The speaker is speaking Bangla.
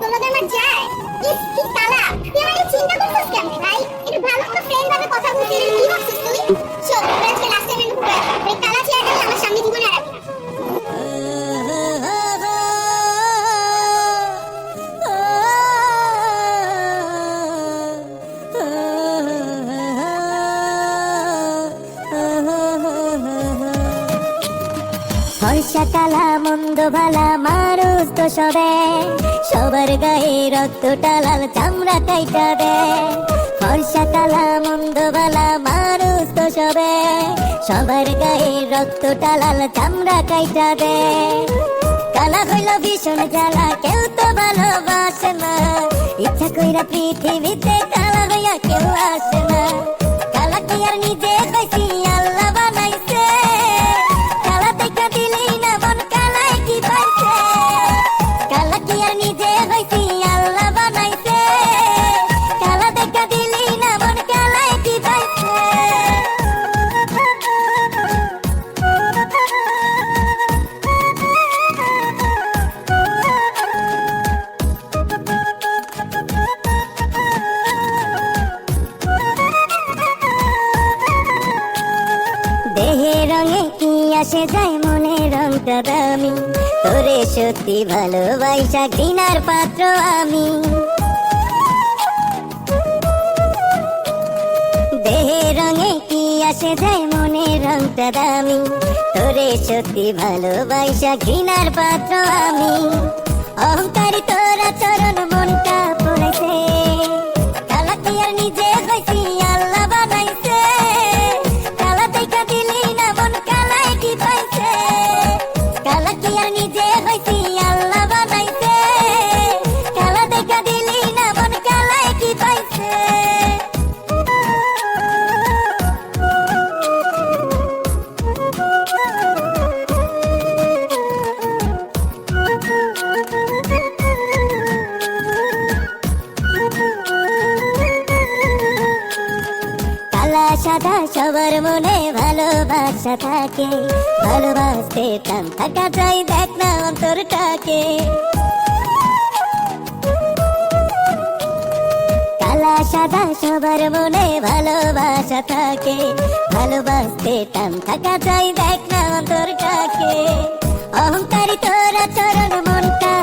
তোমাদের আমার যায় ইস কি তালা তুই আমাকে চিন্তা করছিস কেমনে ভাই একটু ভালো করে ফ্রেন্ড ভাবে কথা বলতে কি ভাবছিস তুই চল আজকে লাস্ট টাইম আমি ঘুরে এই তালা চেয়ারটা আমার সামনে জীবনে আর রাখবি না ফর্সা কালা মন্দ ভালা মানুষ তো সবে সবার গায়ে রক্তটা লাল চামড়া কাইটা দে ফর্সা কালা মন্দ ভালা মানুষ তো সবে সবার গায়ে রক্তটা লাল চামড়া কাইটা দে কালা হইল ভীষণ জ্বালা কেউ তো ভালোবাসে না ইচ্ছা কইরা পৃথিবীতে কালা হইয়া কেউ আসে না কালা কি আর নিজে হইছি আল্লাহ বানাইছে কালা দেখা দিলেই না মন কালায় কি পাইছে কালা কি আর নিজে হইছি আল্লাহ বানাইছে কালা দেখা দিলেই না মন কালায় কি পাইছে দেহে রঙে কি আসে যায় মনে রংটা দামি তোরে সত্যি ভালোবাসা ঘৃণার পাত্র আমি দেহে রঙে কি আসে যায় মনে রংটা দামি তোরে সত্যি ভালোবাসা ঘৃণার পাত্র আমি অহংকারী তোরা চরণ মনটা পড়েছে কালা কি আর নিজে হইছি আল্লাহ বানাইছে কালা দেখা দিলেই না মন কালায় কি পাইছে কালা কি আর নিজে হইছি আল্লাহ বানাইছে কালা দেখা দিলেই না মন কালায় কি পাইছে কালা সাদা সবার মনে ভালোবাসা থাকে ভালোবাসতে টান থাকা চাই দেখ না অন্তরটাকে কালা সাদা সবার মনে ভালোবাসা থাকে ভালোবাসতে টান থাকা চাই দেখ না অন্তরটাকে অহংকারী তোরা চরণ মনটা